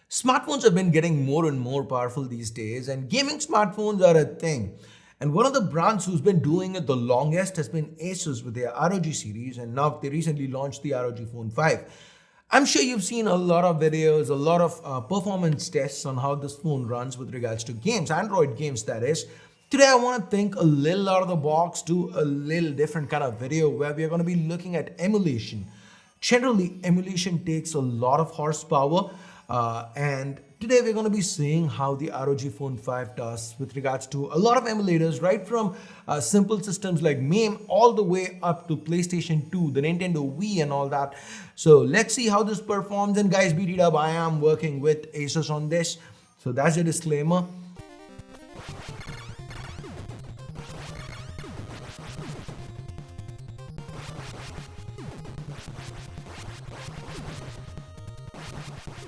Smartphones have been getting more and more powerful these days, and gaming smartphones are a thing. And one of the brands who's been doing it the longest has been Asus with their ROG series, and now they recently launched the ROG Phone 5. I'm sure you've seen a lot of videos, a lot of performance tests on how this phone runs with regards to games, Android games that is. Today, I want to think a little out of the box, do a little different kind of video where we are going to be looking at emulation. Generally, emulation takes a lot of horsepower, and today we're going to be seeing how the ROG Phone 5 does with regards to a lot of emulators, right from simple systems like MAME all the way up to PlayStation 2, the Nintendo Wii, and all that. So let's see how this performs. And guys, beat it up. I am working with Asus on this. So that's a disclaimer.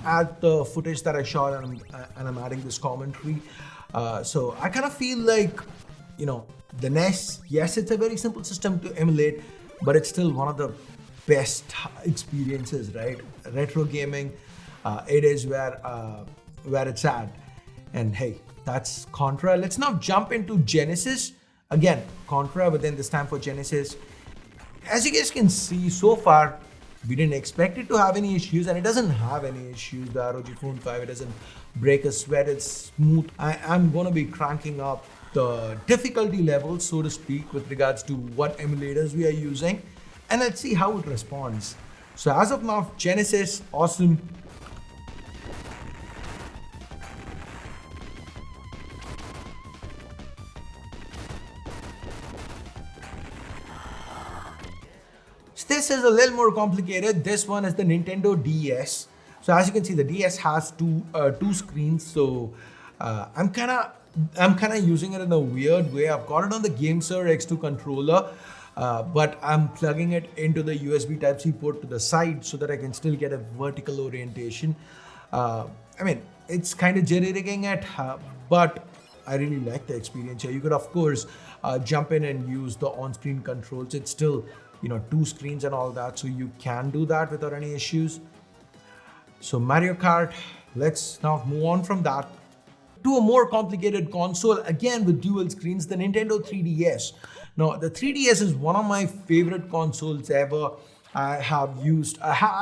Add the footage that I shot, and I'm adding this commentary. So I kind of feel like, the NES, yes, it's a very simple system to emulate, but it's still one of the best experiences, right? Retro gaming, it is where it's at. And hey, that's Contra. Let's now jump into Genesis. Again, Contra, but then this time for Genesis. As you guys can see so far, we didn't expect it to have any issues, and it doesn't have any issues. The ROG Phone 5, it doesn't break a sweat, it's smooth. I am going to be cranking up the difficulty level, so to speak, with regards to what emulators we are using, and let's see how it responds. So as of now, Genesis, awesome. This is a little more complicated. This one is the Nintendo DS. So as you can see, the DS has two screens. So I'm kind of using it in a weird way. I've got it on the GameSir X2 controller, but I'm plugging it into the USB Type-C port to the side so that I can still get a vertical orientation. It's kind of jerry-rigging it, but I really like the experience here. You could, of course, jump in and use the on-screen controls. It's still, two screens and all that, so you can do that without any issues. So Mario Kart, let's now move on from that to a more complicated console, again with dual screens, the Nintendo 3DS. Now, the 3DS is one of my favorite consoles ever. I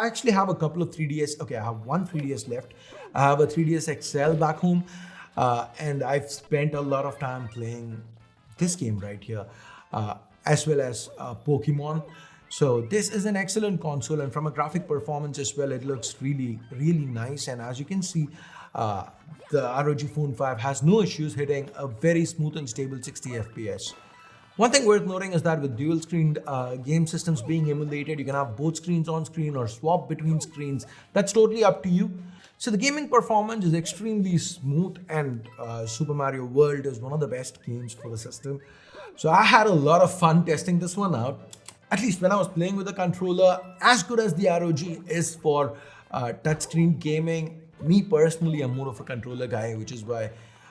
actually have a couple of 3DS. Okay, I have one 3DS left. I have a 3DS XL back home, and I've spent a lot of time playing this game right here, as well as Pokemon. So this is an excellent console, and from a graphic performance as well, it looks really, really nice. And as you can see, the ROG Phone 5 has no issues hitting a very smooth and stable 60 FPS. One thing worth noting is that with dual screen game systems being emulated, you can have both screens on screen or swap between screens. That's totally up to you. So the gaming performance is extremely smooth, and Super Mario World is one of the best games for the system. So I had a lot of fun testing this one out. At least when I was playing with the controller, as good as the ROG is for touchscreen gaming, me personally, I'm more of a controller guy, which is why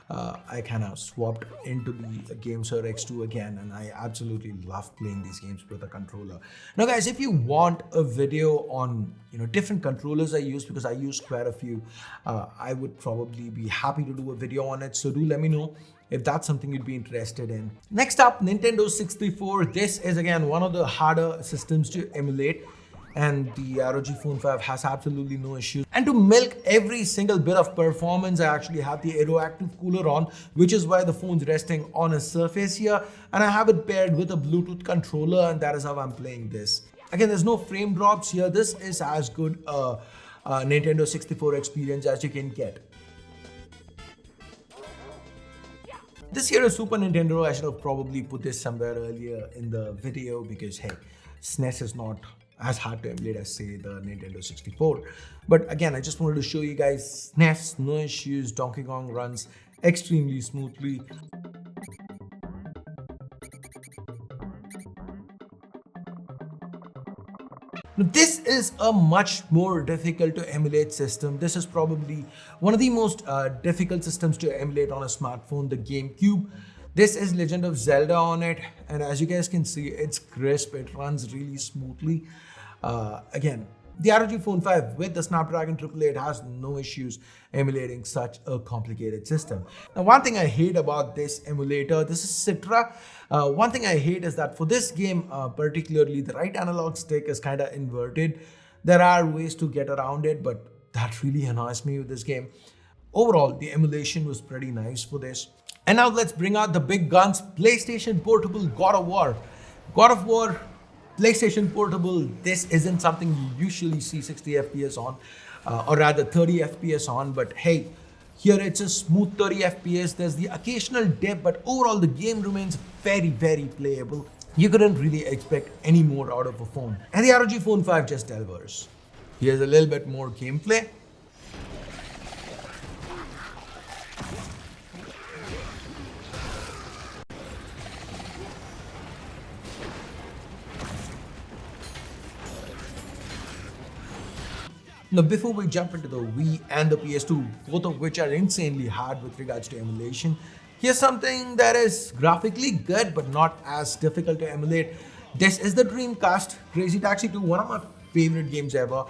I kind of swapped into the GameSir X2 again, and I absolutely love playing these games with a controller. Now, guys, if you want a video on different controllers I use, because I use quite a few, I would probably be happy to do a video on it. So do let me know if that's something you'd be interested in. Next up, Nintendo 64. This is again one of the harder systems to emulate, and the ROG Phone 5 has absolutely no issues. And to milk every single bit of performance, I actually have the Aeroactive cooler on, which is why the phone's resting on a surface here, and I have it paired with a Bluetooth controller, and that is how I'm playing this. Again, there's no frame drops here. This is as good a Nintendo 64 experience as you can get. This here is Super Nintendo. I should have probably put this somewhere earlier in the video because, hey, SNES is not as hard to emulate as, say, the Nintendo 64. But again, I just wanted to show you guys SNES, no issues. Donkey Kong runs extremely smoothly. Now, this is a much more difficult to emulate system. This is probably one of the most difficult systems to emulate on a smartphone, the GameCube. This is Legend of Zelda on it, and as you guys can see, it's crisp, it runs really smoothly. Again, The ROG Phone 5 with the Snapdragon 888 has no issues emulating such a complicated system. Now, one thing I hate about this emulator, this is Citra. One thing I hate is that for this game, particularly the right analog stick is kind of inverted. There are ways to get around it, but that really annoys me with this game. Overall, the emulation was pretty nice for this. And now let's bring out the big guns, PlayStation Portable God of War. God of War, PlayStation Portable, this isn't something you usually see 60 FPS on, or rather 30 FPS on, but hey, here it's a smooth 30 FPS. There's the occasional dip, but overall the game remains very, very playable. You couldn't really expect any more out of a phone. And the ROG Phone 5 just delivers. Here's a little bit more gameplay. Now, before we jump into the Wii and the PS2, both of which are insanely hard with regards to emulation, here's something that is graphically good but not as difficult to emulate. This is the Dreamcast Crazy Taxi 2, one of my favorite games ever.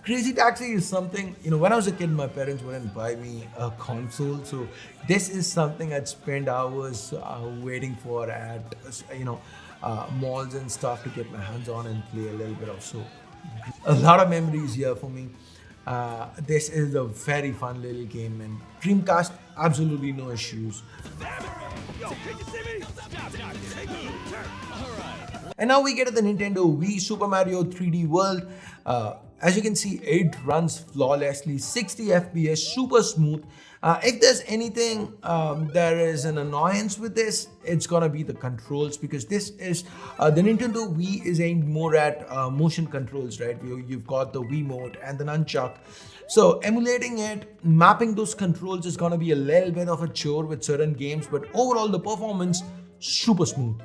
Crazy Taxi is something, when I was a kid, my parents wouldn't buy me a console. So this is something I'd spend hours waiting for at, malls and stuff to get my hands on and play a little bit of. So a lot of memories here for me. This is a very fun little game, and Dreamcast, absolutely no issues. And now we get to the Nintendo Wii Super Mario 3D World. As you can see, it runs flawlessly, 60 FPS, super smooth. If there's anything there is an annoyance with this, it's gonna be the controls, because this is the Nintendo Wii is aimed more at motion controls, right? You've got the Wiimote and the nunchuck. So emulating it, mapping those controls is gonna be a little bit of a chore with certain games, but overall the performance, super smooth.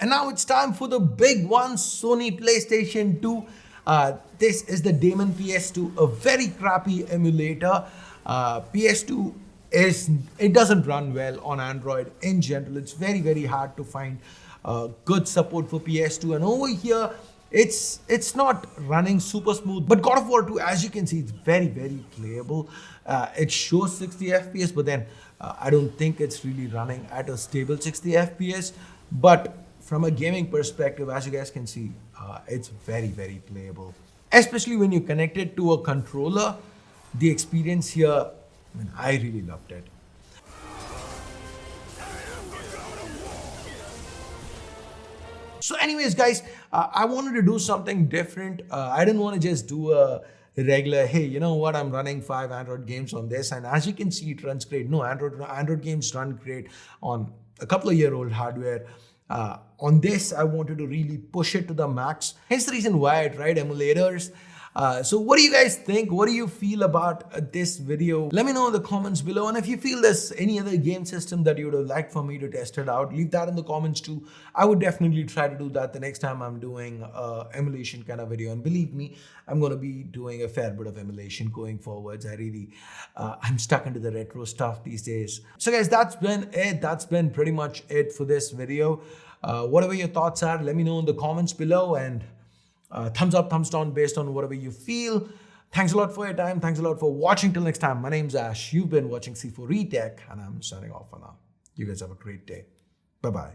And now it's time for the big one, Sony PlayStation 2. This is the Daemon PS2, a very crappy emulator. PS2 it doesn't run well on Android in general. It's very, very hard to find good support for PS2. And over here, it's not running super smooth. But God of War 2, as you can see, it's very, very playable. It shows 60 FPS, but then I don't think it's really running at a stable 60 FPS. But from a gaming perspective, as you guys can see, it's very, very playable. Especially when you connect it to a controller, the experience here, I really loved it. So anyways, guys, I wanted to do something different. I didn't want to just do a regular, hey, you know what, I'm running 5 Android games on this. And as you can see, it runs great. No, Android games run great on a couple of year old hardware. On this, I wanted to really push it to the max. Hence the reason why I tried emulators. So what do you guys think? What do you feel about this video? Let me know in the comments below. And if you feel there's any other game system that you would have liked for me to test it out, leave that in the comments too. I would definitely try to do that the next time I'm doing emulation kind of video. And believe me, I'm going to be doing a fair bit of emulation going forwards. I'm stuck into the retro stuff these days. So guys, that's been it. That's been pretty much it for this video. Whatever your thoughts are, let me know in the comments below, and thumbs up, thumbs down based on whatever you feel. Thanks a lot for your time. Thanks a lot for watching. Till next time, my name's Ash. You've been watching C4E Tech, and I'm signing off for now. You guys have a great day. Bye-bye.